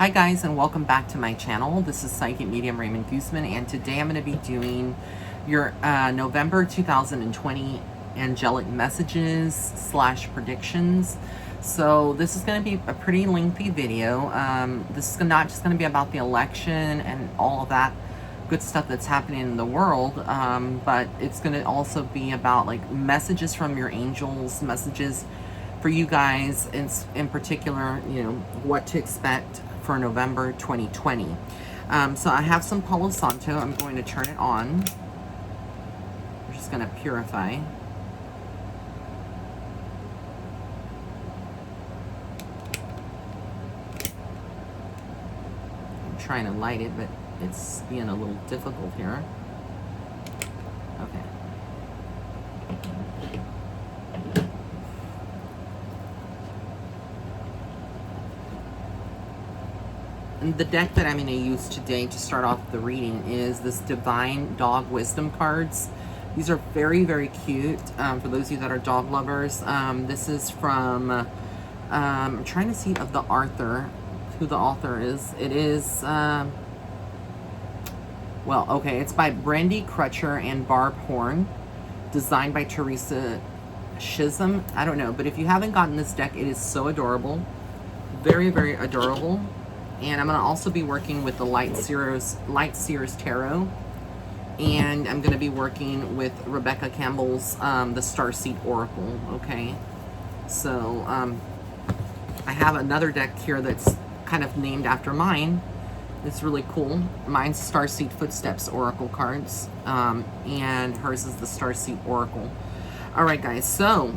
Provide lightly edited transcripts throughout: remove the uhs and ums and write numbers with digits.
Hi guys, and welcome back to my channel. This is Psychic Medium Raymond Guzman, and today I'm going to be doing your November 2020 angelic messages / predictions. So this is going to be a pretty lengthy video. This is not just going to be about the election and all of that good stuff that's happening in the world, but it's going to also be about like messages from your angels, messages for you guys in particular, you know, what to expect for November 2020. So I have some Palo Santo. I'm going to turn it on. We're just going to purify. I'm trying to light it, but it's being a little difficult here. Okay. And the deck that I'm going to use today to start off the reading is this Divine Dog Wisdom cards. These are very, very cute for those of you that are dog lovers. This is from, I'm trying to see of the author, who the author is. It is, well, okay, it's by Brandy Crutcher and Barb Horn, designed by Teresa Chisholm. I don't know, but if you haven't gotten this deck, it is so adorable. Very, very adorable. And I'm going to also be working with the Light Seers Tarot. And I'm going to be working with Rebecca Campbell's the Starseed Oracle. Okay. So I have another deck here that's kind of named after mine. It's really cool. Mine's Starseed Footsteps Oracle cards. And hers is the Starseed Oracle. Alright guys, so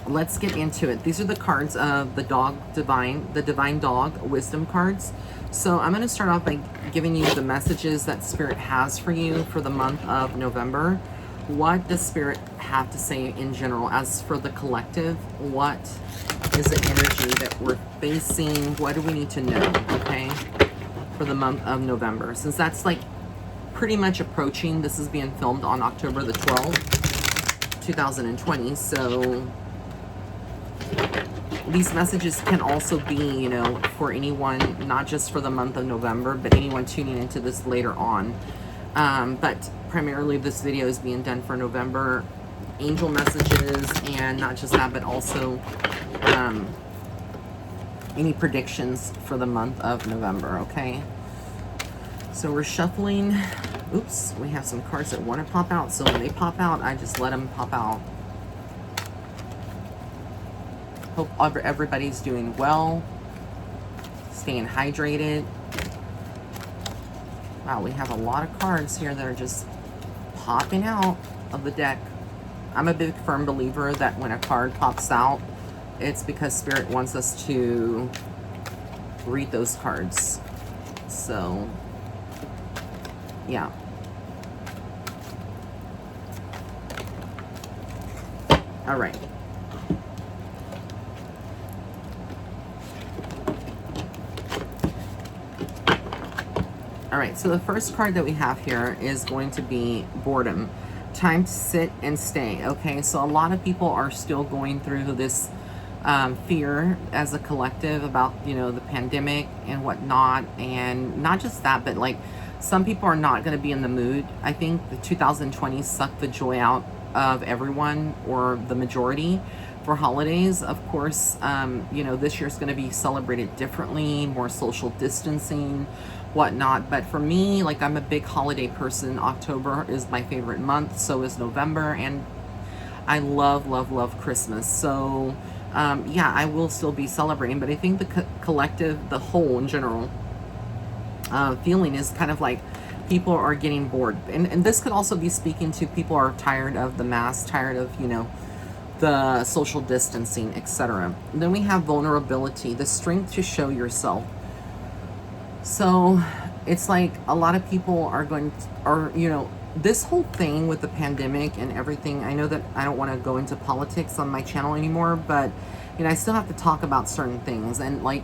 let's get into it. These are the cards of the Divine Dog Wisdom cards. So I'm going to start off by giving you the messages that Spirit has for you for the month of November. What does Spirit have to say in general? As for the collective, what is the energy that we're facing? What do we need to know, okay, for the month of November? Since that's like pretty much approaching. This is being filmed on October the 12th, 2020. So these messages can also be, you know, for anyone, not just for the month of November, but anyone tuning into this later on. But primarily this video is being done for November angel messages, and not just that, but also any predictions for the month of November, okay? So we're shuffling. Oops, we have some cards that want to pop out, so when they pop out, I just let them pop out. Hope everybody's doing well, staying hydrated. Wow, we have a lot of cards here that are just popping out of the deck. I'm a big firm believer that when a card pops out, it's because Spirit wants us to read those cards. So, yeah. All right. All right, so the first card that we have here is going to be boredom. Time to sit and stay. Okay, so a lot of people are still going through this fear as a collective about, you know, the pandemic and whatnot. And not just that, but like some people are not going to be in the mood. I think the 2020 sucked the joy out of everyone, or the majority, for holidays. Of course, you know, this year's going to be celebrated differently, more social distancing, whatnot. But for me, like, I'm a big holiday person. October is my favorite month, so is November, and I love, love, love Christmas. So yeah, I will still be celebrating, but I think the collective, the whole in general, feeling is kind of like people are getting bored. And this could also be speaking to people are tired of the mask, tired of, you know, the social distancing, etc. Then we have vulnerability, the strength to show yourself. So it's like a lot of people are you know, this whole thing with the pandemic and everything. I know that I don't want to go into politics on my channel anymore, but, you know, I still have to talk about certain things. And like,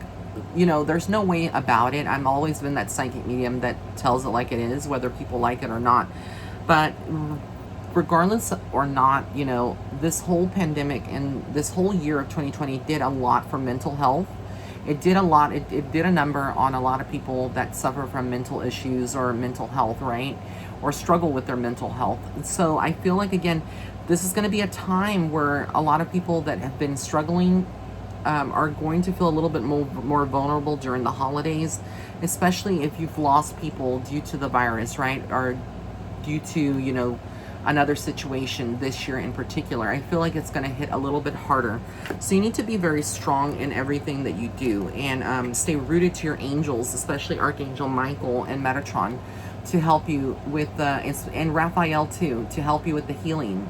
you know, there's no way about it. I've always been that psychic medium that tells it like it is, whether people like it or not. But regardless or not, you know, this whole pandemic and this whole year of 2020 did a lot for mental health it did a lot. It did a number on a lot of people that suffer from mental issues or mental health, right? Or struggle with their mental health. So I feel like, again, this is going to be a time where a lot of people that have been struggling are going to feel a little bit more vulnerable during the holidays, especially if you've lost people due to the virus, right? Or due to, you know, another situation this year in particular. I feel like it's going to hit a little bit harder. So you need to be very strong in everything that you do, and stay rooted to your angels, especially Archangel Michael and Metatron, to help you with and Raphael too, to help you with the healing,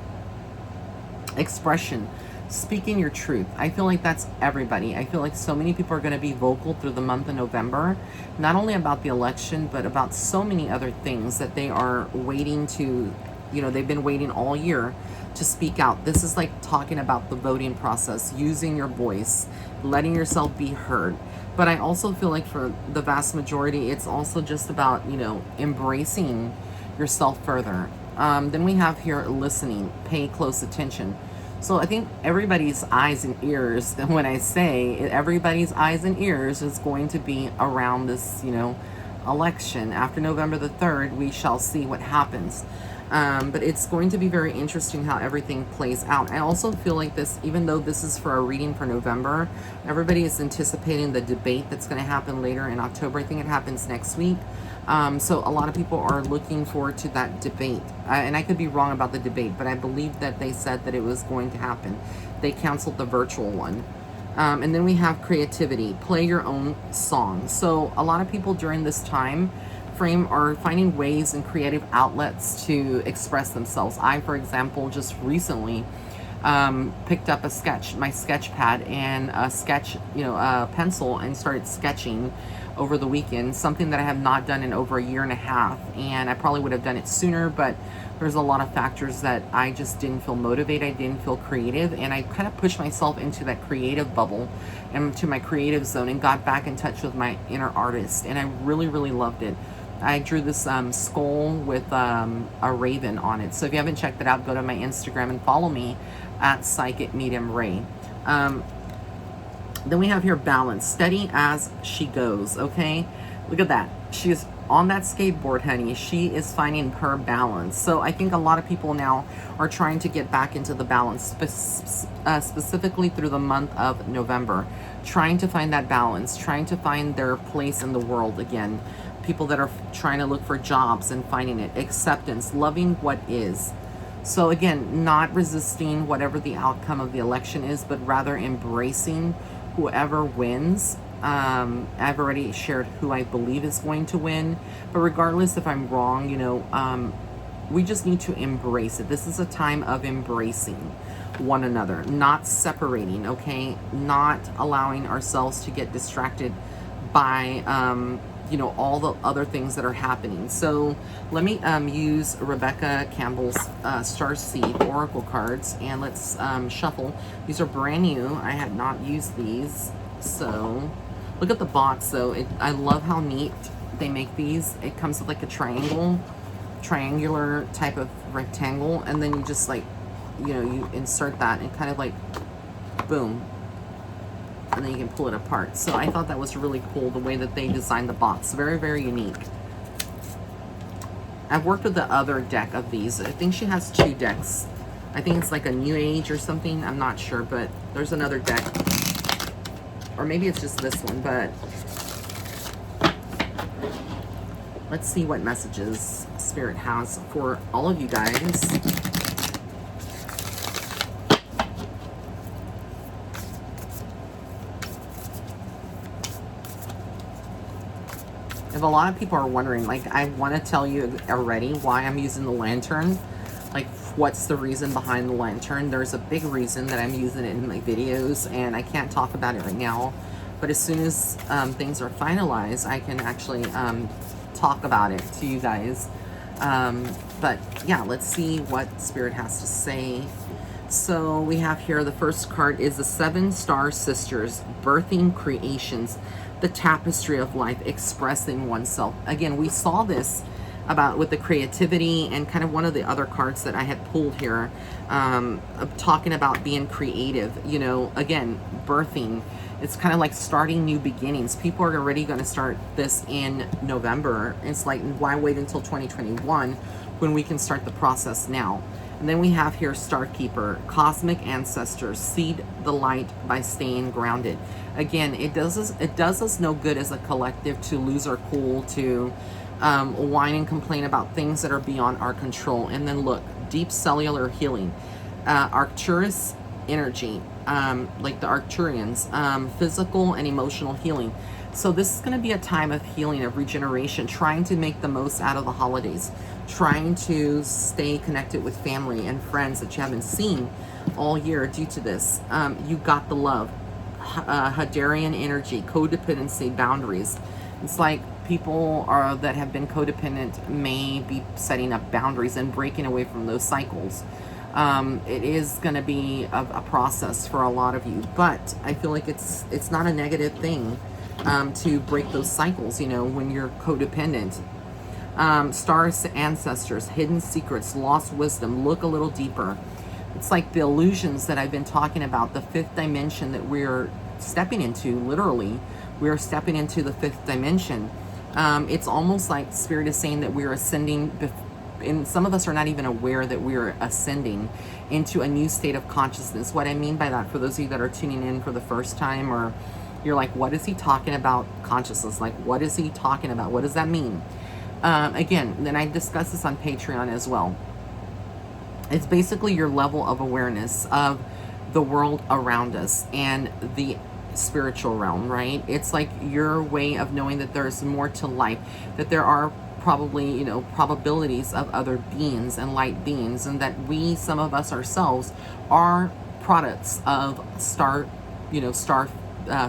expression, speaking your truth. I feel like that's everybody. I feel like so many people are going to be vocal through the month of November, not only about the election, but about so many other things that they are waiting to, you know, they've been waiting all year to speak out. This is like talking about the voting process, using your voice, letting yourself be heard. But I also feel like for the vast majority, it's also just about, you know, embracing yourself further. Then we have here listening, pay close attention. So I think everybody's eyes and ears, and when I say everybody's eyes and ears, is going to be around this, you know, election. After November the 3rd, we shall see what happens. But it's going to be very interesting how everything plays out. I also feel like this, even though this is for a reading for November, everybody is anticipating the debate that's going to happen later in October. I think it happens next week. So a lot of people are looking forward to that debate. And I could be wrong about the debate, but I believe that they said that it was going to happen. They canceled the virtual one. And then we have creativity, play your own song. So a lot of people during this time frame are finding ways and creative outlets to express themselves. I, for example, just recently picked up my sketch pad and a sketch, you know, pencil, and started sketching over the weekend, something that I have not done in over a year and a half. And I probably would have done it sooner, but there's a lot of factors that I just didn't feel motivated. I didn't feel creative, and I kind of pushed myself into that creative bubble and to my creative zone, and got back in touch with my inner artist, and I really, really loved it. I drew this skull with a raven on it. So if you haven't checked it out, go to my Instagram and follow me at Psychic Medium Ray. Then we have here balance, steady as she goes. Okay, look at that. She's on that skateboard, honey. She is finding her balance. So I think a lot of people now are trying to get back into the balance, specifically through the month of November, trying to find that balance, trying to find their place in the world again. People that are trying to look for jobs and finding it, acceptance, loving what is. So again, not resisting whatever the outcome of the election is, but rather embracing whoever wins. I've already shared who I believe is going to win, but regardless if I'm wrong, you know, we just need to embrace it. This is a time of embracing one another, not separating, okay? Not allowing ourselves to get distracted by, you know, all the other things that are happening. So let me use Rebecca Campbell's Star Seed Oracle cards, and let's shuffle. These are brand new. I had not used these. So look at the box though. I love how neat they make these. It comes with like a triangular type of rectangle, and then you just like, you know, you insert that and kind of like, boom, and then you can pull it apart. So I thought that was really cool, the way that they designed the box. Very, very unique. I've worked with the other deck of these. I think she has 2 decks. I think it's like a New Age or something. I'm not sure, but there's another deck. Or maybe it's just this one, but let's see what messages Spirit has for all of you guys. If a lot of people are wondering, like, I want to tell you already why I'm using the lantern. Like, what's the reason behind the lantern? There's a big reason that I'm using it in my videos, and I can't talk about it right now. But as soon as things are finalized, I can actually talk about it to you guys. But yeah, let's see what Spirit has to say. So we have here, the first card is the 7 Star Sisters, birthing creations, the tapestry of life, expressing oneself. Again, we saw this with the creativity, and kind of one of the other cards that I had pulled here, talking about being creative, you know, again, birthing. It's kind of like starting new beginnings. People are already going to start this in November. It's like, why wait until 2021 when we can start the process now? And then we have here Star Keeper, cosmic ancestors, seed the light by staying grounded. Again, it does us no good as a collective to lose our cool, to whine and complain about things that are beyond our control. And then look, deep cellular healing, Arcturus energy, like the Arcturians, physical and emotional healing. So this is going to be a time of healing, of regeneration, trying to make the most out of the holidays, trying to stay connected with family and friends that you haven't seen all year due to this. You got the love, Hadarian energy, codependency, boundaries. It's like people that have been codependent may be setting up boundaries and breaking away from those cycles. It is going to be a process for a lot of you, but I feel like it's not a negative thing to break those cycles, you know, when you're codependent. Stars, ancestors, hidden secrets, lost wisdom, look a little deeper. It's like the illusions that I've been talking about, the fifth dimension that we're stepping into, literally. We're stepping into the fifth dimension. It's almost like Spirit is saying that we're ascending, and some of us are not even aware that we're ascending into a new state of consciousness. What I mean by that, for those of you that are tuning in for the first time, or you're like, what is he talking about consciousness? Like, what is he talking about? What does that mean? Again, then I discuss this on Patreon as well. It's basically your level of awareness of the world around us and the spiritual realm, right? It's like your way of knowing that there's more to life, that there are probably, you know, probabilities of other beings and light beings, and that we, some of us ourselves, are products of star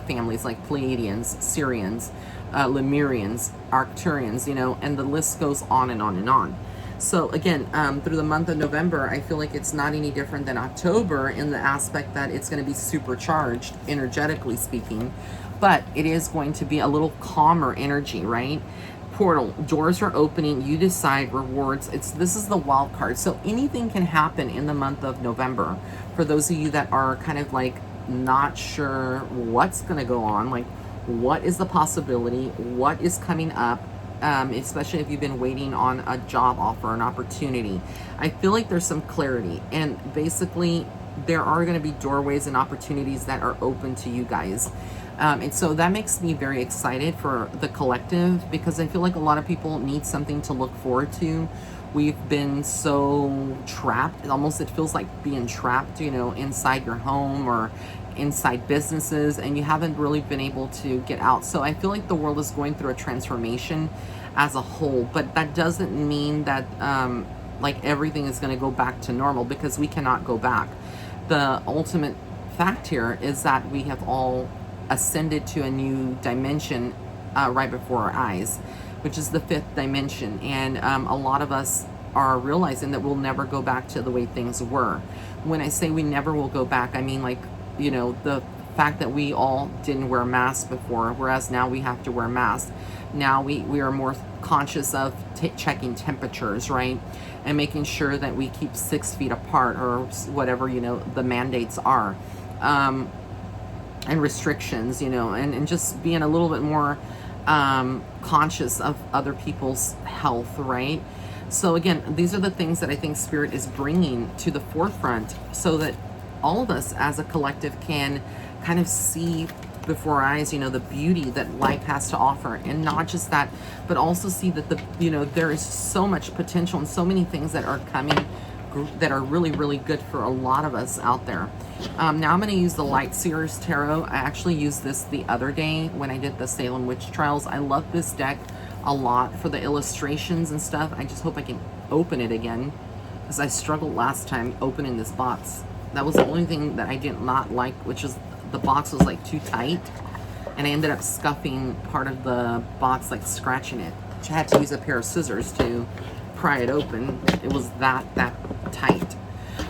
families like Pleiadians, Sirians, Lemurians, Arcturians, you know, and the list goes on and on and on. So again, through the month of November, I feel like it's not any different than October in the aspect that it's going to be supercharged, energetically speaking, but it is going to be a little calmer energy, right? Portal, doors are opening, you decide, rewards. This is the wild card. So anything can happen in the month of November. For those of you that are kind of like not sure what's going to go on, like what is the possibility, what is coming up, especially if you've been waiting on a job offer, an opportunity. I feel like there's some clarity, and basically there are going to be doorways and opportunities that are open to you guys. And so that makes me very excited for the collective, because I feel like a lot of people need something to look forward to. We've been so trapped. It feels like being trapped, you know, inside your home or inside businesses, and you haven't really been able to get out. So I feel like the world is going through a transformation as a whole, but that doesn't mean that like everything is going to go back to normal, because we cannot go back. The ultimate fact here is that we have all ascended to a new dimension right before our eyes, which is the fifth dimension, and a lot of us are realizing that we'll never go back to the way things were. When I say we never will go back, I mean, like, you know, the fact that we all didn't wear masks before, whereas now we have to wear masks. Now we are more conscious of checking temperatures, right? And making sure that we keep 6 feet apart, or whatever, you know, the mandates are. And restrictions, you know, and just being a little bit more conscious of other people's health, right? So again, these are the things that I think Spirit is bringing to the forefront, so that all of us as a collective can kind of see before our eyes, you know, the beauty that life has to offer. And not just that, but also see that there is so much potential and so many things that are coming that are really, really good for a lot of us out there. Now I'm going to use the Light Seers Tarot. I actually used this the other day when I did the Salem Witch Trials. I love this deck a lot for the illustrations and stuff. I just hope I can open it again, because I struggled last time opening this box. That was the only thing that I did not like, which is the box was like too tight, and I ended up scuffing part of the box, like scratching it. I had to use a pair of scissors to pry it open. It was that tight.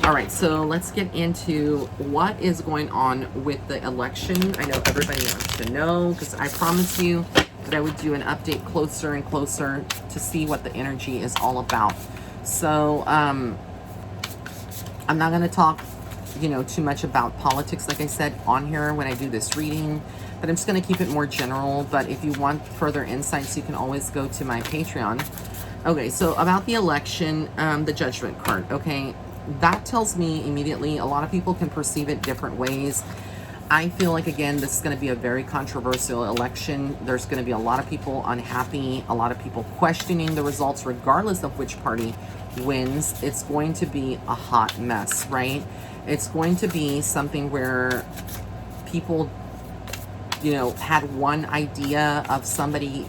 All right, so let's get into what is going on with the election. I know everybody wants to know, because I promise you, that I would do an update closer and closer to see what the energy is all about. So I'm not going to talk, you know, too much about politics, like I said, on here when I do this reading, but I'm just going to keep it more general. But if you want further insights, you can always go to my Patreon. Okay, so about the election, the Judgment card, okay, that tells me immediately a lot of people can perceive it different ways. I feel like, again, this is going to be a very controversial election. There's going to be a lot of people unhappy, a lot of people questioning the results, regardless of which party wins. It's going to be a hot mess, right? It's going to be something where people, you know, had one idea of somebody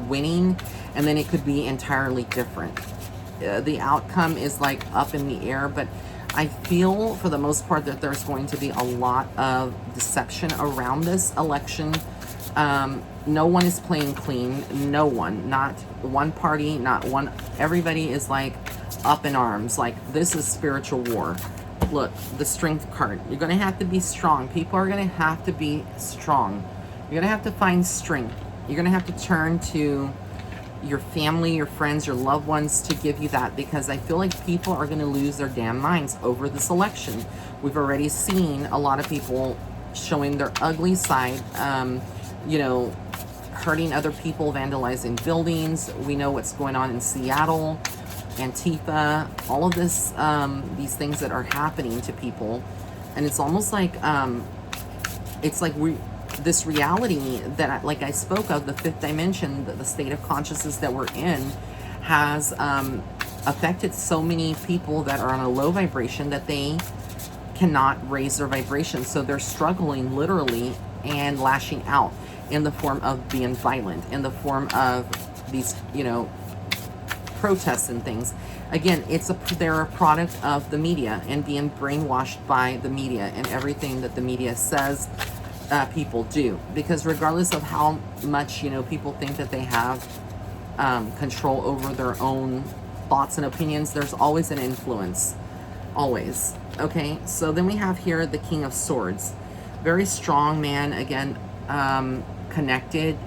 winning, and then it could be entirely different. The outcome is like up in the air, but I feel for the most part that there's going to be a lot of deception around this election. No one is playing clean. No one, not one party, not one. Everybody is like up in arms. Like, this is spiritual war. Look, the Strength card. You're going to have to be strong. People are going to have to be strong. You're going to have to find strength. You're going to have to turn to your family, your friends, your loved ones to give you that, because I feel like people are going to lose their damn minds over this election. We've already seen a lot of people showing their ugly side, you know, hurting other people, vandalizing buildings. We know what's going on in Seattle, Antifa, all of this, these things that are happening to people. And it's almost like, it's like this reality that, like I spoke of, the fifth dimension, the state of consciousness that we're in, has affected so many people that are on a low vibration that they cannot raise their vibration. So they're struggling literally and lashing out in the form of being violent, in the form of these, you know, protests and things. Again, they're a product of the media and being brainwashed by the media and everything that the media says people do, because regardless of how much, you know, people think that they have control over their own thoughts and opinions, there's always an influence, always. Okay, so then we have here the King of Swords, very strong man, again, connected.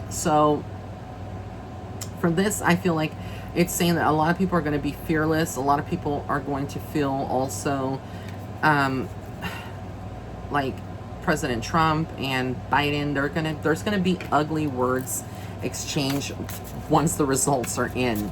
So for this, I feel like it's saying that a lot of people are going to be fearless. A lot of people are going to feel also like President Trump and Biden, there's gonna be ugly words exchanged once the results are in.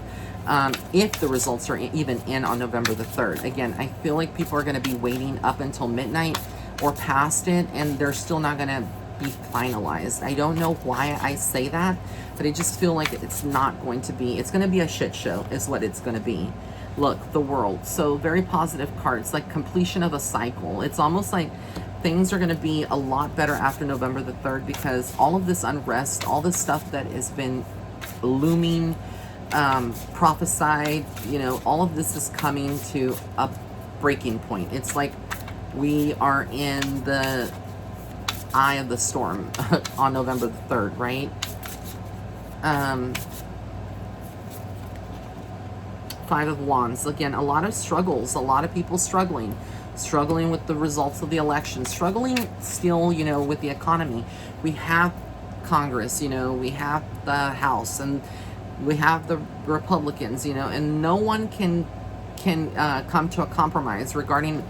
If the results are even in on November the 3rd. Again, I feel like people are gonna be waiting up until midnight or past it, and they're still not gonna be finalized. I don't know why I say that, but I just feel like it's not going to be. It's gonna be a shit show is what it's gonna be. Look, the World. So very positive cards, like completion of a cycle. It's almost like things are going to be a lot better after November the 3rd, because all of this unrest, all this stuff that has been looming, prophesied, you know, all of this is coming to a breaking point. It's like we are in the eye of the storm on November the 3rd, right? Five of Wands. Again, a lot of struggles, a lot of people struggling with the results of the election, struggling still, you know, with the economy. We have Congress, you know, we have the House, and we have the Republicans, you know, and no one can come to a compromise regarding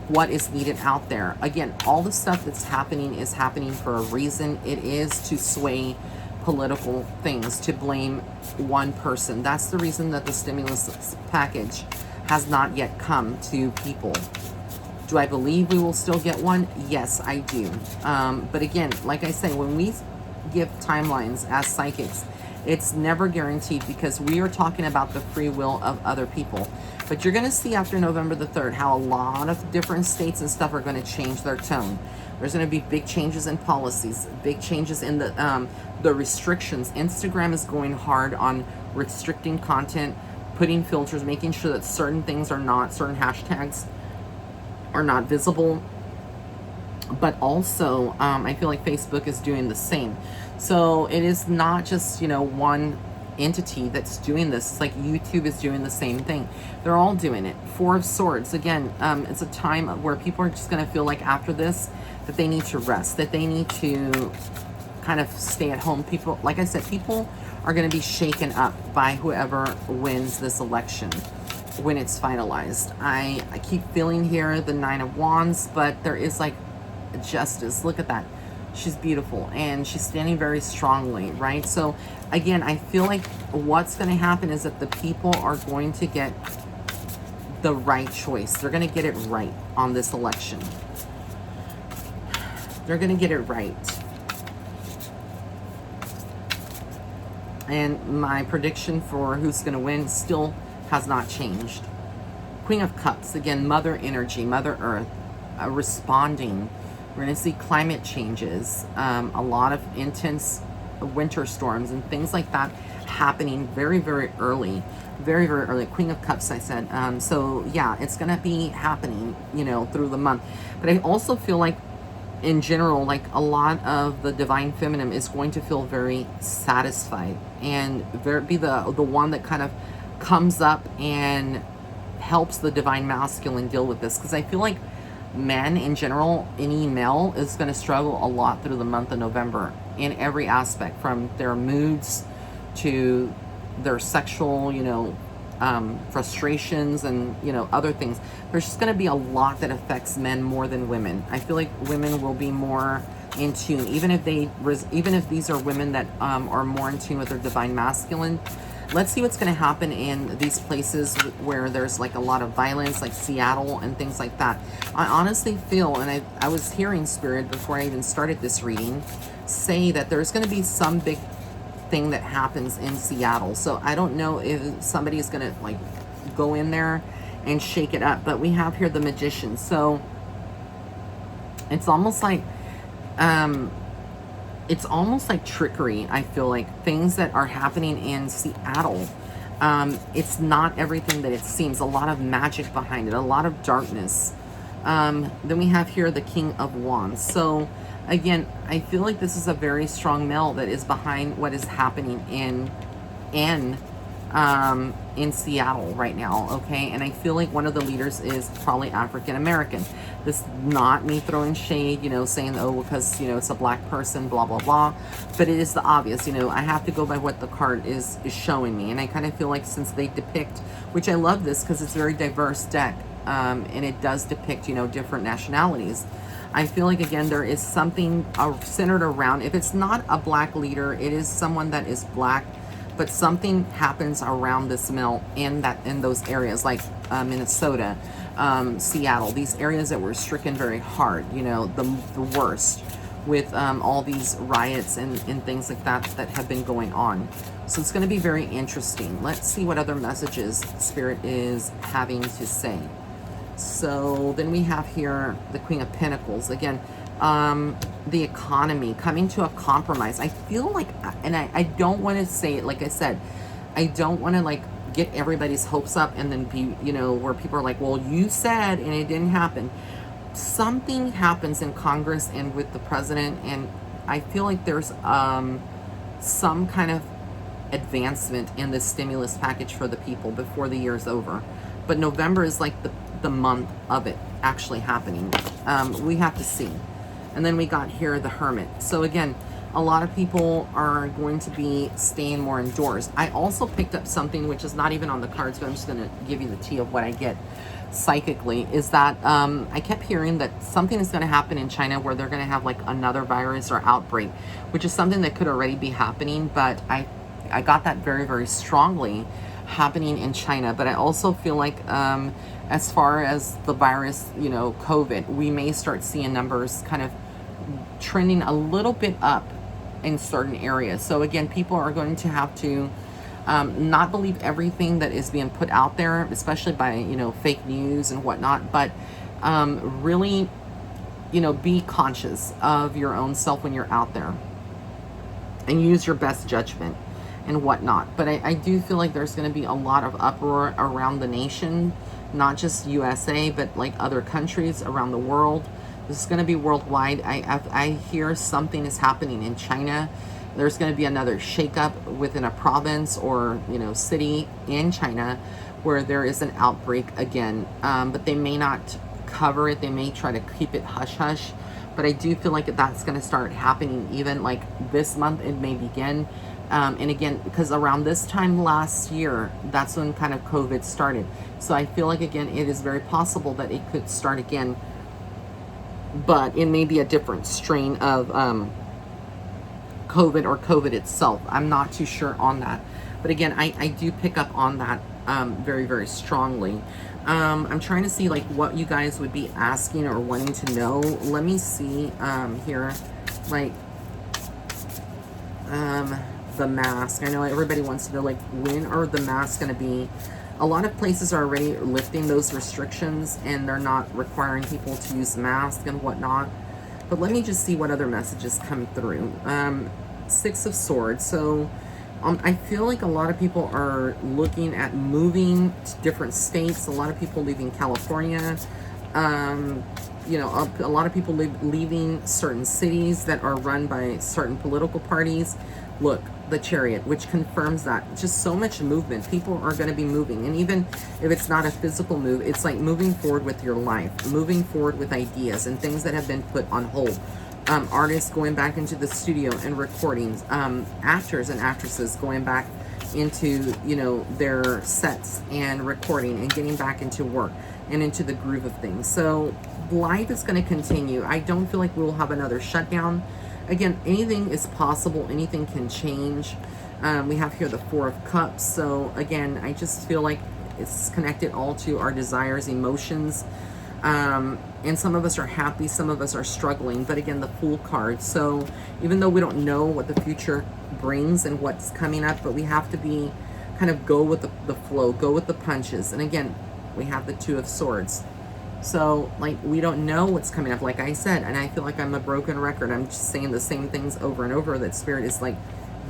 what is needed out there. Again, all the stuff that's happening is happening for a reason. It is to sway political things, to blame one person. That's the reason that the stimulus package has not yet come to people. Do I believe we will still get one? Yes, I do. But again, like I say, when we give timelines as psychics, it's never guaranteed, because we are talking about the free will of other people. But you're going to see after November the 3rd how a lot of different states and stuff are going to change their tone. There's going to be big changes in policies, big changes in the restrictions. Instagram is going hard on restricting content, putting filters, making sure that certain things are not, certain hashtags are not visible. But also, I feel like Facebook is doing the same. So it is not just, you know, one entity that's doing this. It's like YouTube is doing the same thing. They're all doing it. Four of Swords. Again, it's a time where people are just going to feel like after this that they need to rest, that they need to kind of stay at home. People, like I said, people are going to be shaken up by whoever wins this election when it's finalized. I keep feeling here the Nine of Wands, but there is like justice. Look at that. She's beautiful and she's standing very strongly, right? So again, I feel like what's going to happen is that the people are going to get the right choice. They're going to get it right on this election. They're going to get it right. And my prediction for who's going to win still has not changed. Queen of Cups, again, Mother Energy, Mother Earth, responding. We're going to see climate changes, a lot of intense winter storms and things like that happening very, very early. Very, very early. Queen of Cups, I said. So, yeah, it's going to be happening, you know, through the month. But I also feel like, in general, like a lot of the Divine Feminine is going to feel very satisfied and be the one that kind of comes up and helps the Divine Masculine deal with this. Because I feel like men in general, any male is going to struggle a lot through the month of November in every aspect, from their moods to their sexual, you know, frustrations and, you know, other things. There's just going to be a lot that affects men more than women. I feel like women will be more in tune, even if these are women that are more in tune with their Divine Masculine. Let's see what's going to happen in these places where there's like a lot of violence, like Seattle and things like that. I honestly feel, and I was hearing Spirit before I even started this reading, say that there's going to be some big thing that happens in Seattle. So I don't know if somebody is going to like go in there and shake it up. But we have here the Magician. So it's almost like trickery. I feel like things that are happening in Seattle, it's not everything that it seems. A lot of magic behind it, a lot of darkness. Then we have here the King of Wands. So again, I feel like this is a very strong male that is behind what is happening in Seattle right now, okay? And I feel like one of the leaders is probably African American. This is not me throwing shade, you know, saying, oh, because, you know, it's a black person, blah, blah, blah. But it is the obvious, you know, I have to go by what the card is showing me. And I kind of feel like since they depict, which I love this because it's a very diverse deck, and it does depict, you know, different nationalities. I feel like, again, there is something centered around, if it's not a black leader, it is someone that is black, but something happens around this male in those areas, like Minnesota, Seattle, these areas that were stricken very hard, you know, the worst, with all these riots and things like that have been going on. So it's going to be very interesting. Let's see what other messages Spirit is having to say. So then we have here the Queen of Pentacles. Again, the economy, coming to a compromise. I feel like, and I don't want to say it, like I said, I don't want to like get everybody's hopes up and then be, you know, where people are like, well, you said and it didn't happen. Something happens in Congress and with the president, and I feel like there's some kind of advancement in this stimulus package for the people before the year is over. But November is like the month of it actually happening. We have to see. And then we got here the Hermit. So again, a lot of people are going to be staying more indoors. I also picked up something which is not even on the cards, but I'm just going to give you the tea of what I get psychically, is that I kept hearing that something is going to happen in China where they're going to have like another virus or outbreak, which is something that could already be happening, but I got that very, very strongly happening in China. But I also feel like as far as the virus, you know, COVID, we may start seeing numbers kind of trending a little bit up in certain areas. So again, people are going to have to not believe everything that is being put out there, especially by, you know, fake news and whatnot, but really, you know, be conscious of your own self when you're out there and use your best judgment and whatnot. But I do feel like there's going to be a lot of uproar around the nation, not just USA, but like other countries around the world. This is going to be worldwide. I hear something is happening in China. There's going to be another shakeup within a province or, you know, city in China where there is an outbreak again. But they may not cover it. They may try to keep it hush hush. but I do feel like that's going to start happening even like this month. It may begin. And again, because around this time last year, that's when kind of COVID started. So I feel like, again, it is very possible that it could start again, but it may be a different strain of COVID or COVID itself. I'm not too sure on that. But again, I do pick up on that very, very strongly. I'm trying to see like what you guys would be asking or wanting to know. Let me see here, like the mask. I know everybody wants to know like when are the masks going to be. A lot of places are already lifting those restrictions and they're not requiring people to use masks and whatnot. But let me just see what other messages come through. Six of Swords. So I feel like a lot of people are looking at moving to different states. A lot of people leaving California. You know, a lot of people leaving certain cities that are run by certain political parties. Look, the Chariot, which confirms that. Just so much movement. People are going to be moving. And even if it's not a physical move, it's like moving forward with your life, moving forward with ideas and things that have been put on hold. Artists going back into the studio and recordings. Actors and actresses going back into, you know, their sets and recording and getting back into work and into the groove of things. So life is going to continue. I don't feel like we will have another shutdown. Again, anything is possible. Anything can change. We have here the Four of Cups. So again, I just feel like it's connected all to our desires, emotions. And some of us are happy, some of us are struggling. But again, the Fool card. So even though we don't know what the future brings and what's coming up, but we have to be kind of go with the flow, go with the punches. And again, we have the Two of Swords. So, like, we don't know what's coming up, like I said, and I feel like I'm a broken record. I'm just saying the same things over and over that Spirit is, like,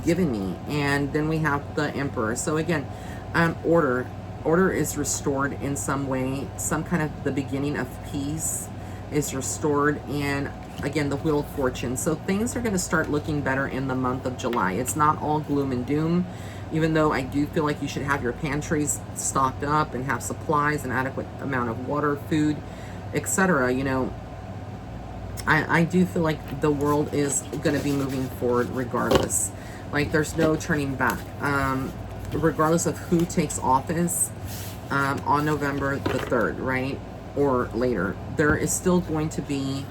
giving me. And then we have the Emperor. So, again, order. Order is restored in some way. Some kind of the beginning of peace is restored. And, again, the Wheel of Fortune. So, things are going to start looking better in the month of July. It's not all gloom and doom. Even though I do feel like you should have your pantries stocked up and have supplies, an adequate amount of water, food, etc. You know, I do feel like the world is going to be moving forward regardless. Like, there's no turning back. Regardless of who takes office on November the 3rd, right? Or later, there is still going to be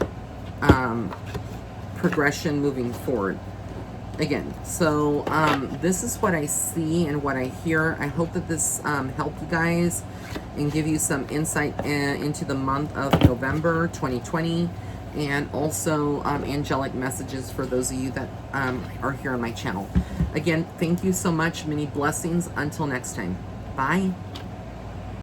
progression moving forward. Again, so this is what I see and what I hear. I hope that this helped you guys and give you some insight into the month of November 2020, and also angelic messages for those of you that are here on my channel. Again, thank you so much. Many blessings. Until next time. Bye.